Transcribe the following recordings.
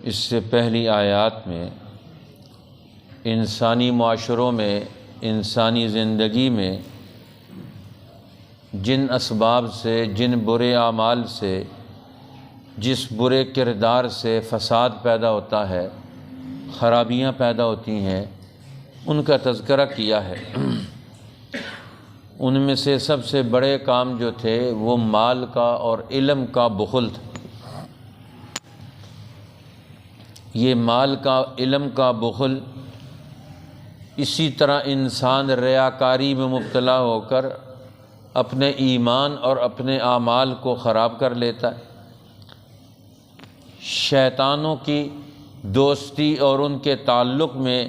اس سے پہلی آیات میں انسانی معاشروں میں، انسانی زندگی میں جن اسباب سے، جن برے اعمال سے، جس برے کردار سے فساد پیدا ہوتا ہے، خرابیاں پیدا ہوتی ہیں، ان کا تذکرہ کیا ہے۔ ان میں سے سب سے بڑے کام جو تھے وہ مال کا اور علم کا بخل تھا۔ یہ مال کا، علم کا بخل، اسی طرح انسان ریاکاری میں مبتلا ہو کر اپنے ایمان اور اپنے اعمال کو خراب کر لیتا ہے۔ شیطانوں کی دوستی اور ان کے تعلق میں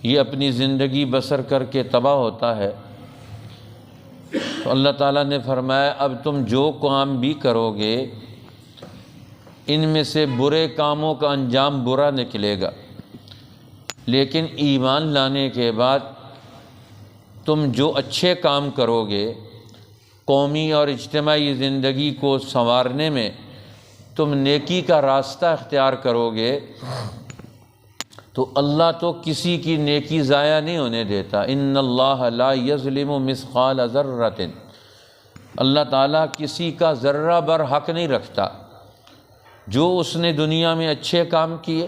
یہ اپنی زندگی بسر کر کے تباہ ہوتا ہے۔ تو اللہ تعالیٰ نے فرمایا اب تم جو کام بھی کرو گے ان میں سے برے کاموں کا انجام برا نکلے گا، لیکن ایمان لانے کے بعد تم جو اچھے کام کرو گے، قومی اور اجتماعی زندگی کو سنوارنے میں تم نیکی کا راستہ اختیار کرو گے تو اللہ تو کسی کی نیکی ضائع نہیں ہونے دیتا۔ ان اللہ لا یظلم مثقال ذرۃ، اللہ تعالیٰ کسی کا ذرہ بر حق نہیں رکھتا۔ جو اس نے دنیا میں اچھے کام کیے،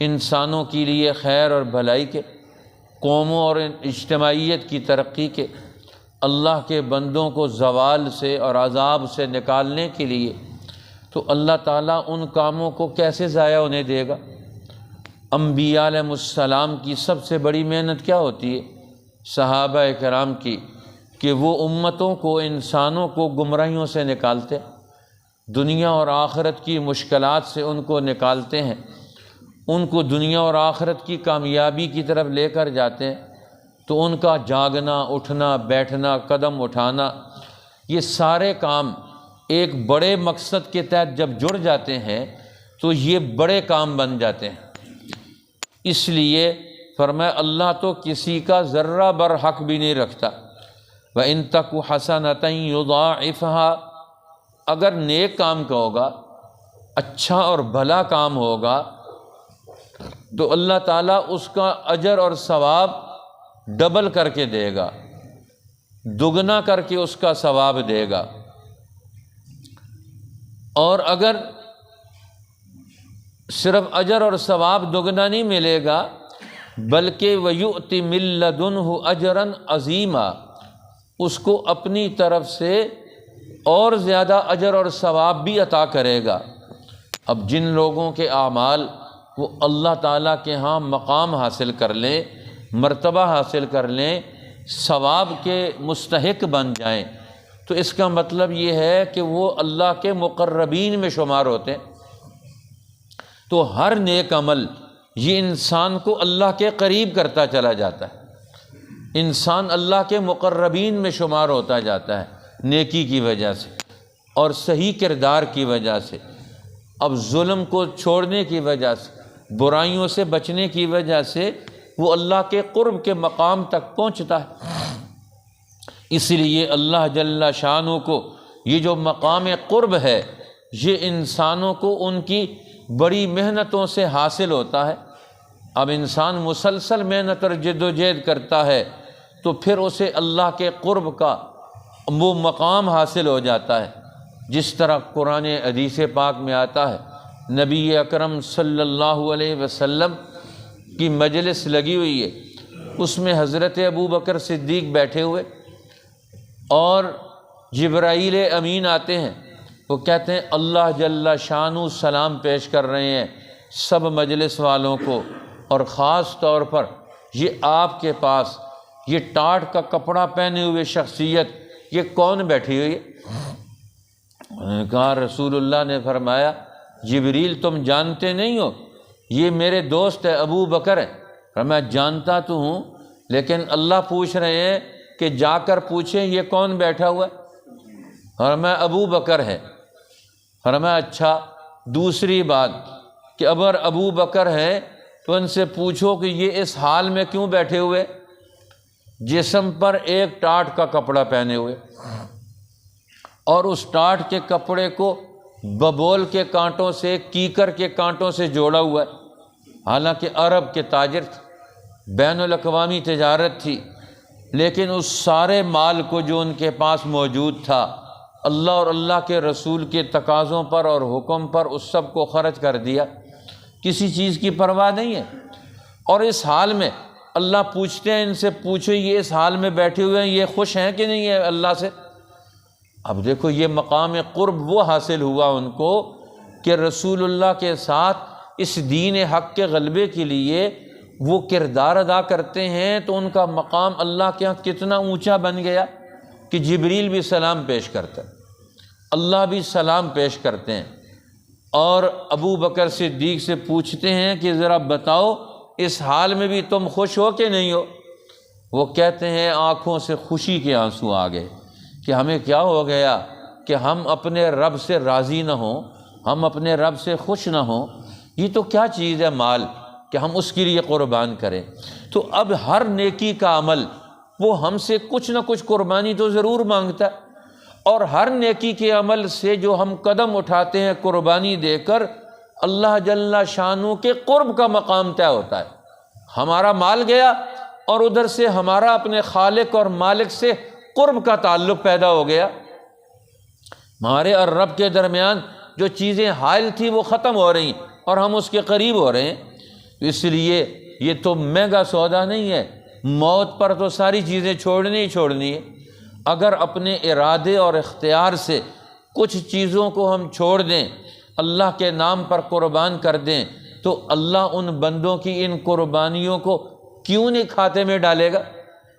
انسانوں کے لیے خیر اور بھلائی کے، قوموں اور اجتماعیت کی ترقی کے، اللہ کے بندوں کو زوال سے اور عذاب سے نکالنے کے لیے، تو اللہ تعالیٰ ان کاموں کو کیسے ضائع ہونے دے گا؟ انبیاء علیہ السلام کی سب سے بڑی محنت کیا ہوتی ہے؟ صحابہ کرام کی، کہ وہ امتوں کو، انسانوں کو گمراہیوں سے نکالتے، دنیا اور آخرت کی مشکلات سے ان کو نکالتے ہیں، ان کو دنیا اور آخرت کی کامیابی کی طرف لے کر جاتے ہیں۔ تو ان کا جاگنا، اٹھنا، بیٹھنا، قدم اٹھانا، یہ سارے کام ایک بڑے مقصد کے تحت جب جڑ جاتے ہیں تو یہ بڑے کام بن جاتے ہیں۔ اس لیے فرمایا اللہ تو کسی کا ذرہ بر حق بھی نہیں رکھتا۔ وَإِن تَكُ حَسَنَةً يُضَاعِفْهَا، اگر نیک کام کا ہوگا، اچھا اور بھلا کام ہوگا تو اللہ تعالیٰ اس کا اجر اور ثواب ڈبل کر کے دے گا، دگنا کر کے اس کا ثواب دے گا۔ اور اگر صرف اجر اور ثواب دگنا نہیں ملے گا بلکہ وَيُؤْتِ مِن لَّدُنْهُ أَجْرًا عَظِيمًا، اس کو اپنی طرف سے اور زیادہ اجر اور ثواب بھی عطا کرے گا۔ اب جن لوگوں کے اعمال وہ اللہ تعالیٰ کے ہاں مقام حاصل کر لیں، مرتبہ حاصل کر لیں، ثواب کے مستحق بن جائیں، تو اس کا مطلب یہ ہے کہ وہ اللہ کے مقربین میں شمار ہوتے ہیں۔ تو ہر نیک عمل یہ انسان کو اللہ کے قریب کرتا چلا جاتا ہے، انسان اللہ کے مقربین میں شمار ہوتا جاتا ہے نیکی کی وجہ سے اور صحیح کردار کی وجہ سے۔ اب ظلم کو چھوڑنے کی وجہ سے، برائیوں سے بچنے کی وجہ سے وہ اللہ کے قرب کے مقام تک پہنچتا ہے۔ اس لیے اللہ جل شانہ کو یہ جو مقام قرب ہے یہ انسانوں کو ان کی بڑی محنتوں سے حاصل ہوتا ہے۔ اب انسان مسلسل محنت اور جد و جہد کرتا ہے تو پھر اسے اللہ کے قرب کا وہ مقام حاصل ہو جاتا ہے، جس طرح قرآن حدیث پاک میں آتا ہے نبی اکرم صلی اللہ علیہ وسلم کی مجلس لگی ہوئی ہے، اس میں حضرت ابو بکر صدیق بیٹھے ہوئے اور جبرائیل امین آتے ہیں، وہ کہتے ہیں اللہ جل شانہ سلام پیش کر رہے ہیں سب مجلس والوں کو، اور خاص طور پر یہ آپ کے پاس یہ ٹاٹ کا کپڑا پہنے ہوئے شخصیت یہ کون بیٹھی ہوئی ہے؟ کہا رسول اللہ نے فرمایا جبریل تم جانتے نہیں ہو، یہ میرے دوست ہے ابو بکر ہے۔ میں جانتا تو ہوں لیکن اللہ پوچھ رہے ہیں کہ جا کر پوچھیں یہ کون بیٹھا ہوا ہے، اور میں ابو بکر ہے۔ فرمایا اچھا، دوسری بات کہ اگر ابو بکر ہے تو ان سے پوچھو کہ یہ اس حال میں کیوں بیٹھے ہوئے، جسم پر ایک ٹاٹ کا کپڑا پہنے ہوئے، اور اس ٹاٹ کے کپڑے کو ببول کے کانٹوں سے، کیکر کے کانٹوں سے جوڑا ہوا ہے۔ حالانکہ عرب کے تاجر تھے، بین الاقوامی تجارت تھی، لیکن اس سارے مال کو جو ان کے پاس موجود تھا، اللہ اور اللہ کے رسول کے تقاضوں پر اور حکم پر اس سب کو خرچ کر دیا، کسی چیز کی پرواہ نہیں ہے۔ اور اس حال میں اللہ پوچھتے ہیں ان سے، پوچھو یہ اس حال میں بیٹھے ہوئے ہیں، یہ خوش ہیں کہ نہیں ہے اللہ سے؟ اب دیکھو یہ مقام قرب وہ حاصل ہوا ان کو کہ رسول اللہ کے ساتھ اس دین حق کے غلبے کے لیے وہ کردار ادا کرتے ہیں، تو ان کا مقام اللہ کے ہاں کتنا اونچا بن گیا کہ جبریل بھی سلام پیش کرتا ہے، اللہ بھی سلام پیش کرتے ہیں۔ اور ابو بکر صدیق سے پوچھتے ہیں کہ ذرا بتاؤ اس حال میں بھی تم خوش ہو کہ نہیں ہو؟ وہ کہتے ہیں آنکھوں سے خوشی کے آنسو آ گئے کہ ہمیں کیا ہو گیا کہ ہم اپنے رب سے راضی نہ ہوں، ہم اپنے رب سے خوش نہ ہوں، یہ تو کیا چیز ہے مال کہ ہم اس کے لیے قربان کریں۔ تو اب ہر نیکی کا عمل وہ ہم سے کچھ نہ کچھ قربانی تو ضرور مانگتا ہے، اور ہر نیکی کے عمل سے جو ہم قدم اٹھاتے ہیں قربانی دے کر، اللہ جل شانہ کے قرب کا مقام طے ہوتا ہے۔ ہمارا مال گیا اور ادھر سے ہمارا اپنے خالق اور مالک سے قرب کا تعلق پیدا ہو گیا، ہمارے اور رب کے درمیان جو چیزیں حائل تھیں وہ ختم ہو رہی اور ہم اس کے قریب ہو رہے ہیں۔ اس لیے یہ تو مہنگا سودا نہیں ہے، موت پر تو ساری چیزیں چھوڑنی ہی چھوڑنی ہے۔ اگر اپنے ارادے اور اختیار سے کچھ چیزوں کو ہم چھوڑ دیں، اللہ کے نام پر قربان کر دیں، تو اللہ ان بندوں کی ان قربانیوں کو کیوں نہیں کھاتے میں ڈالے گا،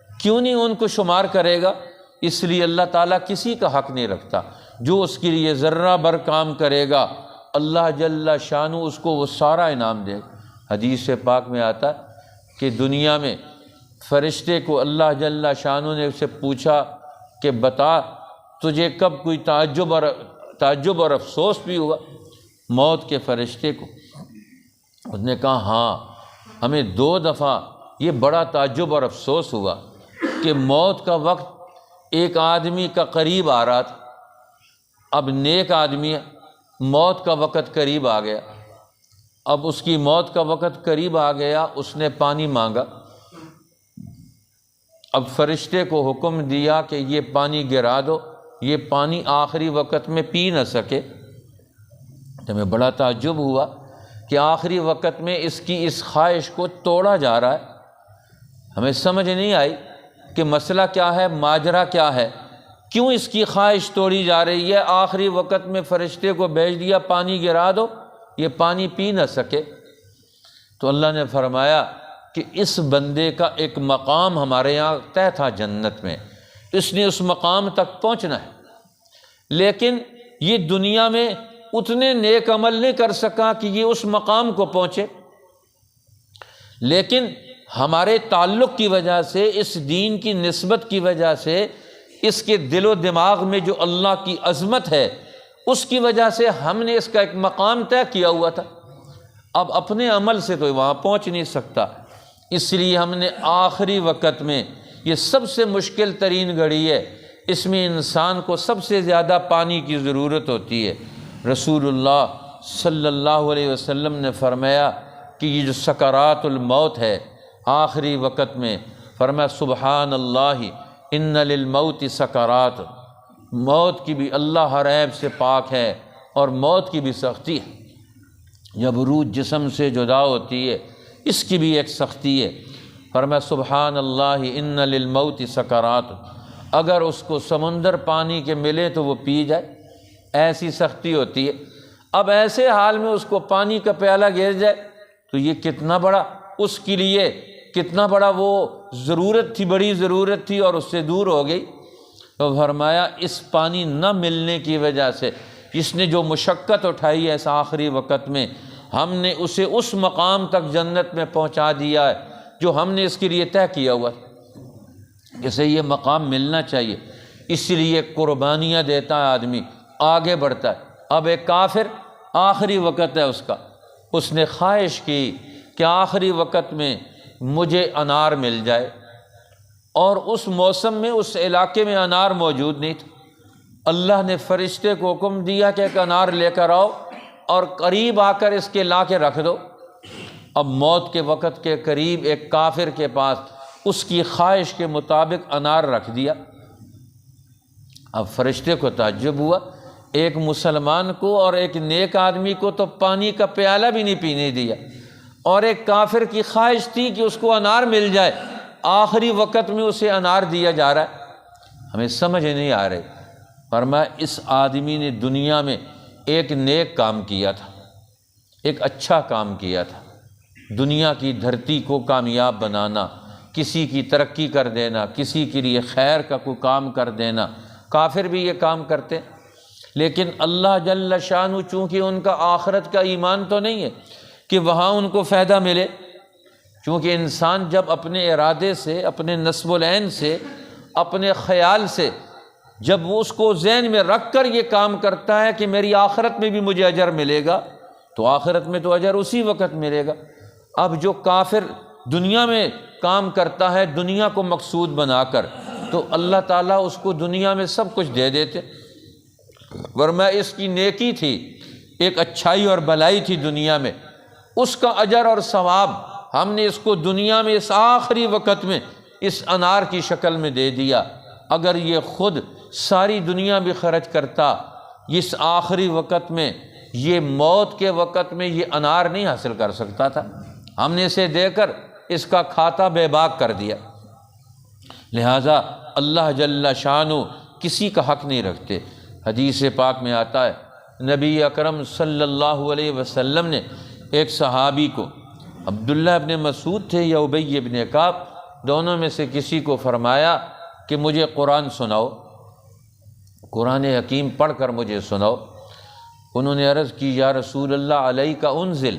کیوں نہیں ان کو شمار کرے گا؟ اس لیے اللہ تعالیٰ کسی کا حق نہیں رکھتا، جو اس کے لیے ذرہ بر کام کرے گا اللہ جل شانہ اس کو وہ سارا انعام دے گا۔ حدیث پاک میں آتا ہے کہ دنیا میں فرشتے کو اللہ جل شانہ نے اسے پوچھا کہ بتا تجھے کب کوئی تعجب اور افسوس بھی ہوا موت کے فرشتے کو؟ اس نے کہا ہاں، ہمیں 2 دفعہ یہ بڑا تعجب اور افسوس ہوا کہ موت کا وقت ایک آدمی کا قریب آ رہا تھا، اب نیک آدمی ہے، موت کا وقت قریب آ گیا، اب اس کی موت کا وقت قریب آ گیا، اس نے پانی مانگا، اب فرشتے کو حکم دیا کہ یہ پانی گرا دو، یہ پانی آخری وقت میں پی نہ سکے۔ تو ہمیں بڑا تعجب ہوا کہ آخری وقت میں اس کی اس خواہش کو توڑا جا رہا ہے، ہمیں سمجھ نہیں آئی کہ مسئلہ کیا ہے، ماجرا کیا ہے، کیوں اس کی خواہش توڑی جا رہی ہے؟ آخری وقت میں فرشتے کو بھیج دیا پانی گرا دو، یہ پانی پی نہ سکے۔ تو اللہ نے فرمایا کہ اس بندے کا ایک مقام ہمارے یہاں طے تھا جنت میں، اس نے اس مقام تک پہنچنا ہے، لیکن یہ دنیا میں اتنے نیک عمل نہیں کر سکا کہ یہ اس مقام کو پہنچے، لیکن ہمارے تعلق کی وجہ سے، اس دین کی نسبت کی وجہ سے، اس کے دل و دماغ میں جو اللہ کی عظمت ہے اس کی وجہ سے ہم نے اس کا ایک مقام طے کیا ہوا تھا۔ اب اپنے عمل سے تو وہاں پہنچ نہیں سکتا، اس لیے ہم نے آخری وقت میں، یہ سب سے مشکل ترین گھڑی ہے، اس میں انسان کو سب سے زیادہ پانی کی ضرورت ہوتی ہے۔ رسول اللہ صلی اللہ علیہ وسلم نے فرمایا کہ یہ جو سکرات الموت ہے آخری وقت میں، فرمایا سبحان اللہ ان للموت سکرات، موت کی بھی اللہ ہر عیب سے پاک ہے اور موت کی بھی سختی ہے، جب روح جسم سے جدا ہوتی ہے اس کی بھی ایک سختی ہے۔ فرمایا سبحان اللہ ان للموت سکرات، اگر اس کو سمندر پانی کے ملے تو وہ پی جائے، ایسی سختی ہوتی ہے۔ اب ایسے حال میں اس کو پانی کا پیالہ گر جائے تو یہ کتنا بڑا اس کے لیے، کتنا بڑا وہ ضرورت تھی، بڑی ضرورت تھی اور اس سے دور ہو گئی۔ تو فرمایا اس پانی نہ ملنے کی وجہ سے اس نے جو مشقت اٹھائی ہے اس آخری وقت میں، ہم نے اسے اس مقام تک جنت میں پہنچا دیا ہے جو ہم نے اس کے لیے طے کیا ہوا ہے۔ اسے یہ مقام ملنا چاہیے، اس لیے قربانیاں دیتا ہے آدمی، آگے بڑھتا ہے۔ اب ایک کافر آخری وقت ہے اس کا، اس نے خواہش کی کہ آخری وقت میں مجھے انار مل جائے، اور اس موسم میں اس علاقے میں انار موجود نہیں تھا، اللہ نے فرشتے کو حکم دیا کہ ایک انار لے کر آؤ اور قریب آ کر اس کے لا کے رکھ دو۔ اب موت کے وقت کے قریب ایک کافر کے پاس اس کی خواہش کے مطابق انار رکھ دیا۔ اب فرشتے کو تعجب ہوا، ایک مسلمان کو اور ایک نیک آدمی کو تو پانی کا پیالہ بھی نہیں پینے دیا، اور ایک کافر کی خواہش تھی کہ اس کو انار مل جائے، آخری وقت میں اسے انار دیا جا رہا ہے۔ ہمیں سمجھ نہیں آ رہی۔ فرمایا اس آدمی نے دنیا میں ایک نیک کام کیا تھا، ایک اچھا کام کیا تھا، دنیا کی دھرتی کو کامیاب بنانا، کسی کی ترقی کر دینا، کسی کے لیے خیر کا کوئی کام کر دینا۔ کافر بھی یہ کام کرتے، لیکن اللہ جل شانہ چونکہ ان کا آخرت کا ایمان تو نہیں ہے کہ وہاں ان کو فائدہ ملے، چونکہ انسان جب اپنے ارادے سے، اپنے نصب العین سے، اپنے خیال سے جب وہ اس کو ذہن میں رکھ کر یہ کام کرتا ہے کہ میری آخرت میں بھی مجھے اجر ملے گا، تو آخرت میں تو اجر اسی وقت ملے گا۔ اب جو کافر دنیا میں کام کرتا ہے دنیا کو مقصود بنا کر، تو اللہ تعالیٰ اس کو دنیا میں سب کچھ دے دیتے، ورنہ اس کی نیکی تھی، ایک اچھائی اور بھلائی تھی دنیا میں، اس کا اجر اور ثواب ہم نے اس کو دنیا میں اس آخری وقت میں اس انار کی شکل میں دے دیا۔ اگر یہ خود ساری دنیا بھی خرچ کرتا، اس آخری وقت میں، یہ موت کے وقت میں یہ انار نہیں حاصل کر سکتا تھا۔ ہم نے اسے دے کر اس کا کھاتا بے باک کر دیا۔ لہٰذا اللہ جل شانہ کسی کا حق نہیں رکھتے۔ حدیث پاک میں آتا ہے نبی اکرم صلی اللہ علیہ وسلم نے ایک صحابی کو، عبداللہ ابن مسعود تھے یا ابی ابن کعب، دونوں میں سے کسی کو فرمایا کہ مجھے قرآن سناؤ، قرآن حکیم پڑھ کر مجھے سناؤ۔ انہوں نے عرض کی یا رسول اللہ علیک انزل،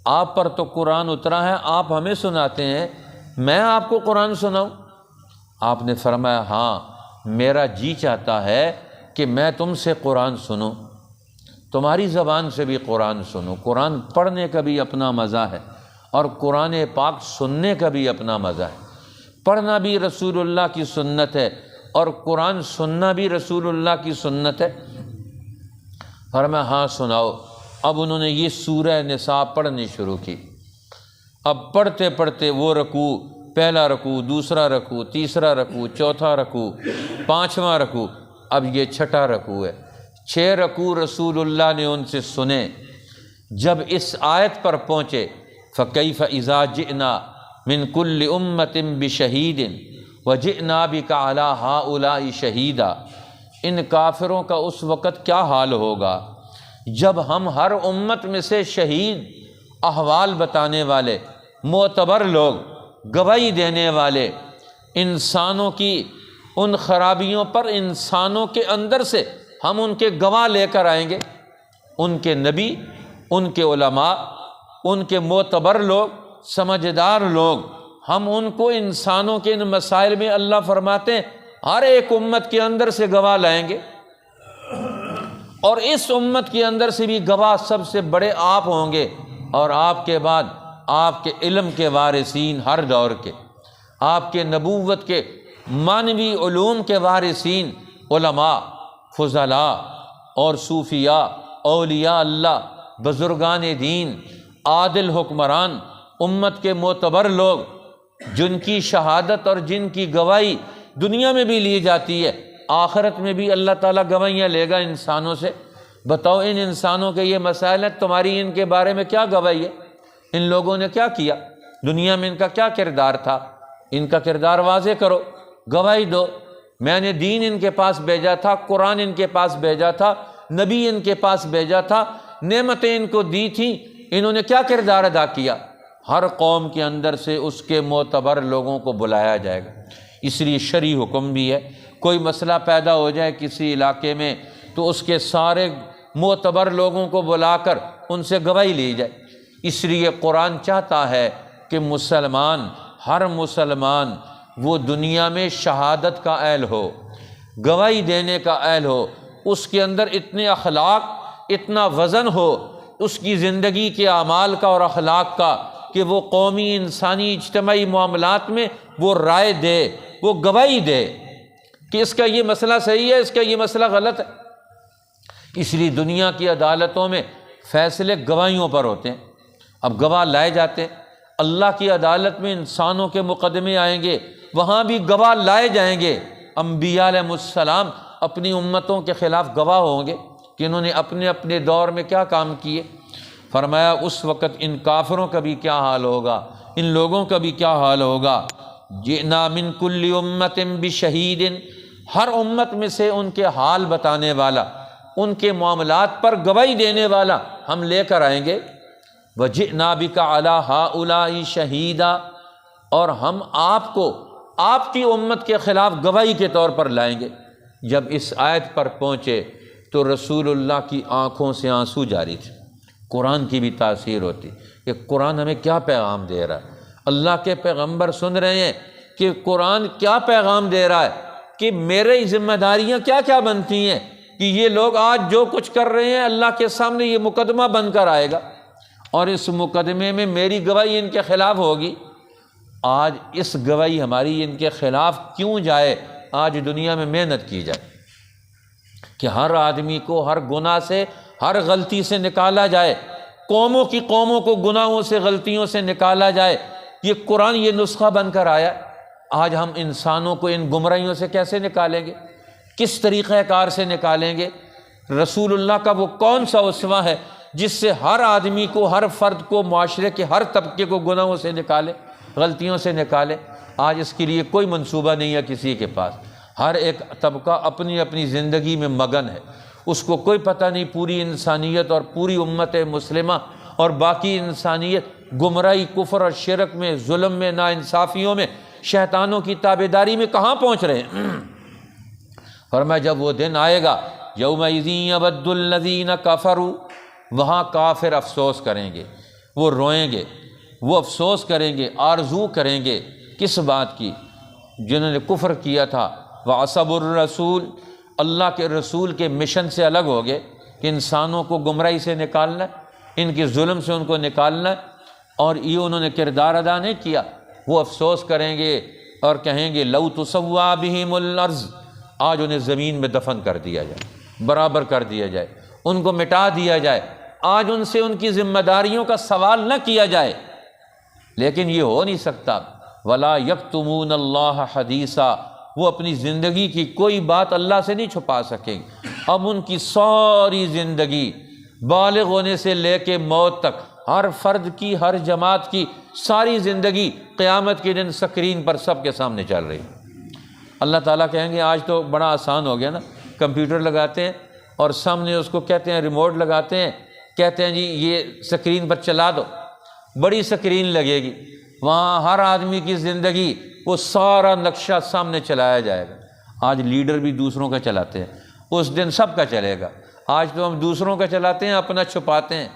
آپ پر تو قرآن اترا ہے، آپ ہمیں سناتے ہیں، میں آپ کو قرآن سناؤں؟ آپ نے فرمایا ہاں، میرا جی چاہتا ہے کہ میں تم سے قرآن سنوں، تمہاری زبان سے بھی قرآن سنوں۔ قرآن پڑھنے کا بھی اپنا مزہ ہے اور قرآن پاک سننے کا بھی اپنا مزہ ہے۔ پڑھنا بھی رسول اللہ کی سنت ہے اور قرآن سننا بھی رسول اللہ کی سنت ہے۔ فرمایا ہاں سناؤ۔ اب انہوں نے یہ سورہ نساء پڑھنی شروع کی۔ اب پڑھتے پڑھتے وہ رکوع، پہلا رکوع، دوسرا رکوع، تیسرا رکوع، چوتھا رکوع، پانچواں رکوع، اب یہ چھٹا رکوع ہے۔ 6 رکوع رسول اللہ نے ان سے سنے۔ جب اس آیت پر پہنچے فَكَيْفَ إِذَا جِئْنَا مِن كُلِّ أُمَّةٍ بِشَهِيدٍ وَجِئْنَا بِكَ عَلَىٰ هَٰؤُلَاءِ شَهِيدًا، ان کافروں کا اس وقت کیا حال ہوگا جب ہم ہر امت میں سے شہید، احوال بتانے والے، معتبر لوگ، گواہی دینے والے، انسانوں کی ان خرابیوں پر انسانوں کے اندر سے ہم ان کے گواہ لے کر آئیں گے، ان کے نبی، ان کے علماء، ان کے معتبر لوگ، سمجھدار لوگ، ہم ان کو انسانوں کے ان مسائل میں اللہ فرماتے ہیں ہر ایک امت کے اندر سے گواہ لائیں گے، اور اس امت کے اندر سے بھی گواہ سب سے بڑے آپ ہوں گے، اور آپ کے بعد آپ کے علم کے وارثین ہر دور کے، آپ کے نبوت کے معنوی علوم کے وارثین، علماء، فضلاء اور صوفیاء، اولیاء اللہ، بزرگان دین، عادل حکمران، امت کے معتبر لوگ، جن کی شہادت اور جن کی گواہی دنیا میں بھی لی جاتی ہے، آخرت میں بھی اللہ تعالیٰ گواہیاں لے گا انسانوں سے۔ بتاؤ ان انسانوں کے یہ مسائل ہیں، تمہاری ان کے بارے میں کیا گواہی ہے؟ ان لوگوں نے کیا کیا دنیا میں، ان کا کیا کردار تھا؟ ان کا کردار واضح کرو، گواہی دو۔ میں نے دین ان کے پاس بھیجا تھا، قرآن ان کے پاس بھیجا تھا، نبی ان کے پاس بھیجا تھا، نعمتیں ان کو دی تھیں، انہوں نے کیا کردار ادا کیا؟ ہر قوم کے اندر سے اس کے معتبر لوگوں کو بلایا جائے گا۔ اس لیے شرعی حکم بھی ہے، کوئی مسئلہ پیدا ہو جائے کسی علاقے میں تو اس کے سارے معتبر لوگوں کو بلا کر ان سے گواہی لی جائے۔ اس لیے قرآن چاہتا ہے کہ مسلمان، ہر مسلمان وہ دنیا میں شہادت کا اہل ہو، گواہی دینے کا اہل ہو، اس کے اندر اتنے اخلاق، اتنا وزن ہو اس کی زندگی کے اعمال کا اور اخلاق کا کہ وہ قومی، انسانی، اجتماعی معاملات میں وہ رائے دے، وہ گواہی دے۔ کہ اس کا یہ مسئلہ صحیح ہے، اس کا یہ مسئلہ غلط ہے۔ اس لیے دنیا کی عدالتوں میں فیصلے گواہیوں پر ہوتے ہیں۔ اب گواہ لائے جاتے ہیں، اللہ کی عدالت میں انسانوں کے مقدمے آئیں گے، وہاں بھی گواہ لائے جائیں گے۔ انبیاء علیہ السلام اپنی امتوں کے خلاف گواہ ہوں گے کہ انہوں نے اپنے اپنے دور میں کیا کام کیے۔ فرمایا اس وقت ان کافروں کا بھی کیا حال ہوگا، ان لوگوں کا بھی کیا حال ہوگا۔ جئنا من کل امت بشہید، ہر امت میں سے ان کے حال بتانے والا، ان کے معاملات پر گواہی دینے والا ہم لے کر آئیں گے۔ وجئنا بک علی ہؤلاء شہیدا، اور ہم آپ کو آپ کی امت کے خلاف گواہی کے طور پر لائیں گے۔ جب اس آیت پر پہنچے تو رسول اللہ کی آنکھوں سے آنسو جاری تھے۔ قرآن کی بھی تاثیر ہوتی کہ قرآن ہمیں کیا پیغام دے رہا ہے۔ اللہ کے پیغمبر سن رہے ہیں کہ قرآن کیا پیغام دے رہا ہے، کہ میری ذمہ داریاں کیا کیا بنتی ہیں، کہ یہ لوگ آج جو کچھ کر رہے ہیں اللہ کے سامنے یہ مقدمہ بن کر آئے گا، اور اس مقدمے میں میری گواہی ان کے خلاف ہوگی۔ آج اس گواہی ہماری ان کے خلاف کیوں جائے؟ آج دنیا میں محنت کی جائے کہ ہر آدمی کو ہر گناہ سے، ہر غلطی سے نکالا جائے، قوموں کو گناہوں سے، غلطیوں سے نکالا جائے۔ یہ قرآن یہ نسخہ بن کر آیا۔ آج ہم انسانوں کو ان گمراہیوں سے کیسے نکالیں گے، کس طریقہ کار سے نکالیں گے؟ رسول اللہ کا وہ کون سا اسوہ ہے جس سے ہر آدمی کو، ہر فرد کو، معاشرے کے ہر طبقے کو گناہوں سے نکالے، غلطیوں سے نکالے؟ آج اس کے لیے کوئی منصوبہ نہیں ہے کسی کے پاس۔ ہر ایک طبقہ اپنی اپنی زندگی میں مگن ہے، اس کو کوئی پتہ نہیں پوری انسانیت اور پوری امت مسلمہ اور باقی انسانیت گمراہی، کفر اور شرک میں، ظلم میں، ناانصافیوں میں، شیطانوں کی تابعداری میں کہاں پہنچ رہے ہیں۔ فرمایا جب وہ دن آئے گا، یومئذ یود الذین کفروا، وہاں کافر افسوس کریں گے، وہ روئیں گے، وہ افسوس کریں گے، آرزو کریں گے کس بات کی؟ جنہوں نے کفر کیا تھا۔ وعصبوا الرسول، اللہ کے رسول کے مشن سے الگ ہو گئے کہ انسانوں کو گمراہی سے نکالنا ہے، ان کے ظلم سے ان کو نکالنا ہے، اور یہ انہوں نے کردار ادا نہیں کیا۔ وہ افسوس کریں گے اور کہیں گے لو تسوا بہم الارض، آج انہیں زمین میں دفن کر دیا جائے، برابر کر دیا جائے، ان کو مٹا دیا جائے، آج ان سے ان کی ذمہ داریوں کا سوال نہ کیا جائے۔ لیکن یہ ہو نہیں سکتا۔ ولا یکتمون اللہ حدیثا، وہ اپنی زندگی کی کوئی بات اللہ سے نہیں چھپا سکیں گے۔ اب ان کی ساری زندگی بالغ ہونے سے لے کے موت تک، ہر فرد کی، ہر جماعت کی ساری زندگی قیامت کے دن سکرین پر سب کے سامنے چل رہی ہے۔ اللہ تعالیٰ کہیں گے آج تو بڑا آسان ہو گیا نا، کمپیوٹر لگاتے ہیں اور سامنے اس کو کہتے ہیں ریموٹ لگاتے ہیں، کہتے ہیں جی یہ سکرین پر چلا دو، بڑی سکرین لگے گی، وہاں ہر آدمی کی زندگی وہ سارا نقشہ سامنے چلایا جائے گا۔ آج لیڈر بھی دوسروں کا چلاتے ہیں، اس دن سب کا چلے گا۔ آج تو ہم دوسروں کا چلاتے ہیں، اپنا چھپاتے ہیں۔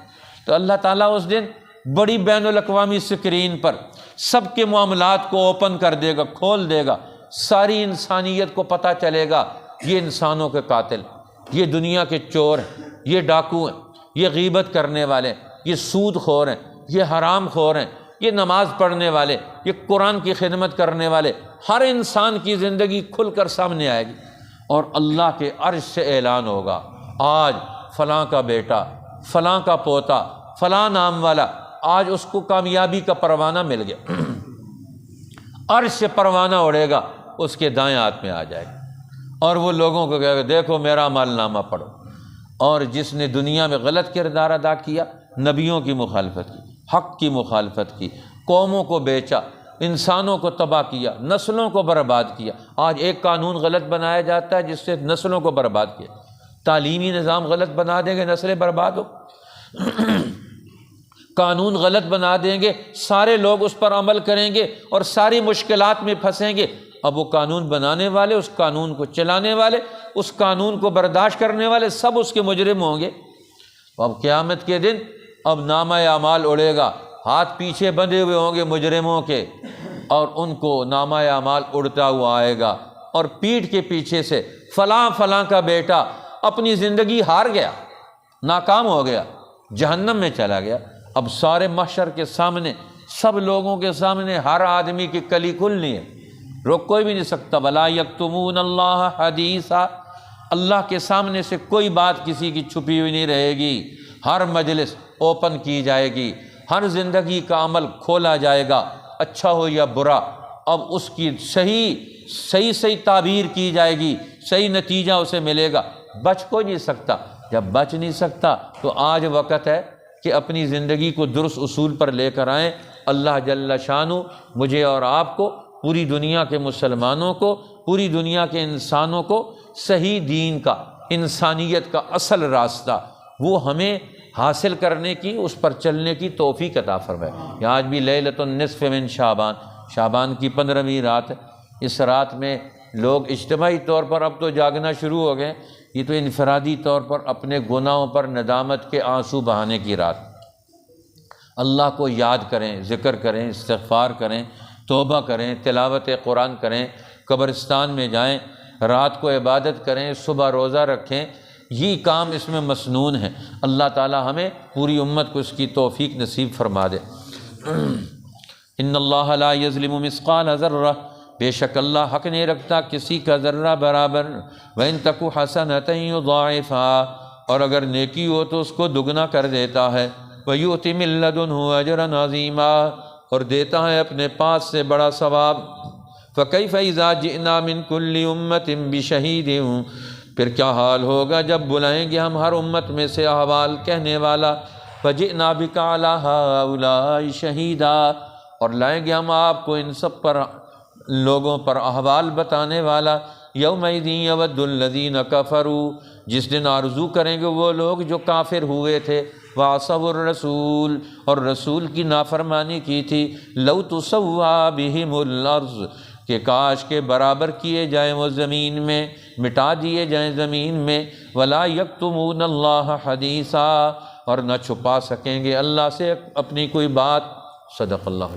تو اللہ تعالیٰ اس دن بڑی بین الاقوامی سکرین پر سب کے معاملات کو اوپن کر دے گا، کھول دے گا، ساری انسانیت کو پتہ چلے گا یہ انسانوں کے قاتل، یہ دنیا کے چور ہیں، یہ ڈاکو ہیں، یہ غیبت کرنے والے ہیں، یہ سود خور ہیں، یہ حرام خور ہیں، یہ نماز پڑھنے والے، یہ قرآن کی خدمت کرنے والے۔ ہر انسان کی زندگی کھل کر سامنے آئے گی، اور اللہ کے عرش سے اعلان ہوگا آج فلاں کا بیٹا، فلاں کا پوتا، فلاں نام والا، آج اس کو کامیابی کا پروانہ مل گیا۔ عرش سے پروانہ اڑے گا، اس کے دائیں ہاتھ میں آ جائے گا، اور وہ لوگوں کو کہے گا دیکھو میرا عمل نامہ پڑھو۔ اور جس نے دنیا میں غلط کردار ادا کیا، نبیوں کی مخالفت کی، حق کی مخالفت کی، قوموں کو بیچا، انسانوں کو تباہ کیا، نسلوں کو برباد کیا۔ آج ایک قانون غلط بنایا جاتا ہے جس سے نسلوں کو برباد کیا۔ تعلیمی نظام غلط بنا دیں گے، نسلیں برباد ہو۔ قانون غلط بنا دیں گے، سارے لوگ اس پر عمل کریں گے اور ساری مشکلات میں پھنسیں گے۔ اب وہ قانون بنانے والے، اس قانون کو چلانے والے، اس قانون کو برداشت کرنے والے سب اس کے مجرم ہوں گے۔ اب قیامت کے دن اب نامہ اعمال اڑے گا، ہاتھ پیچھے بندھے ہوئے ہوں گے مجرموں کے، اور ان کو نامہ اعمال اڑتا ہوا آئے گا، اور پیٹھ کے پیچھے سے فلاں فلاں کا بیٹا اپنی زندگی ہار گیا، ناکام ہو گیا، جہنم میں چلا گیا۔ اب سارے محشر کے سامنے، سب لوگوں کے سامنے ہر آدمی کی کلی کھلنی ہے روک کوئی بھی نہیں سکتا۔ ولا یکتمون اللہ حدیثا، اللہ کے سامنے سے کوئی بات کسی کی چھپی ہوئی نہیں رہے گی، ہر مجلس اوپن کی جائے گی، ہر زندگی کا عمل کھولا جائے گا، اچھا ہو یا برا، اب اس کی صحیح تعبیر کی جائے گی، صحیح نتیجہ اسے ملے گا، بچ کوئی نہیں سکتا۔ جب بچ نہیں سکتا تو آج وقت ہے کہ اپنی زندگی کو درست اصول پر لے کر آئیں۔ اللہ جل شانہ مجھے اور آپ کو، پوری دنیا کے مسلمانوں کو، پوری دنیا کے انسانوں کو صحیح دین کا، انسانیت کا اصل راستہ وہ ہمیں حاصل کرنے کی، اس پر چلنے کی توفیق عطا فرمائے۔ یہ آج بھی لیلۃ النصف من شعبان کی 15ویں رات ہے۔ اس رات میں لوگ اجتماعی طور پر اب تو جاگنا شروع ہو گئے، یہ تو انفرادی طور پر اپنے گناہوں پر ندامت کے آنسو بہانے کی رات۔ اللہ کو یاد کریں، ذکر کریں، استغفار کریں، توبہ کریں، تلاوت قرآن کریں، قبرستان میں جائیں، رات کو عبادت کریں، صبح روزہ رکھیں، یہ کام اس میں مسنون ہے۔ اللہ تعالی ہمیں پوری امت کو اس کی توفیق نصیب فرما دے۔ ان اللہ لا یظلم مثقال ذرہ، بے شک اللہ حق نہیں رکھتا کسی کا ذرہ برابر۔ وَإِن تَكُ حَسَنَةً يُضَاعِفْهَا، اور اگر نیکی ہو تو اس کو دگنا کر دیتا ہے۔ وَيُؤْتِ مِن لَّدُنْهُ أَجْرًا عَظِيمًا، اور دیتا ہے اپنے پاس سے بڑا ثواب۔ فَكَيْفَ إِذَا جِئْنَا مِن كُلِّ أُمَّةٍ بِشَهِيدٍ، پھر کیا حال ہوگا جب بلائیں گے ہم ہر امت میں سے احوال کہنے والا۔ فَجِئْنَا بِكَ عَلَىٰ هَٰؤُلَاءِ شَهِيدًا، اور لائیں گے ہم آپ کو ان سب پر، لوگوں پر احوال بتانے والا۔ یومئذ یود الذین کفروا، جس دن آرزو کریں گے وہ لوگ جو کافر ہوئے تھے، وعصوا الرسول، اور رسول کی نافرمانی کی تھی، لو تسویٰ بہم الارض، کہ کاش کے برابر کیے جائیں وہ زمین میں، مٹا دیے جائیں زمین میں۔ ولا یکتمون اللہ حدیثا، اور نہ چھپا سکیں گے اللہ سے اپنی کوئی بات۔ صدق اللہ۔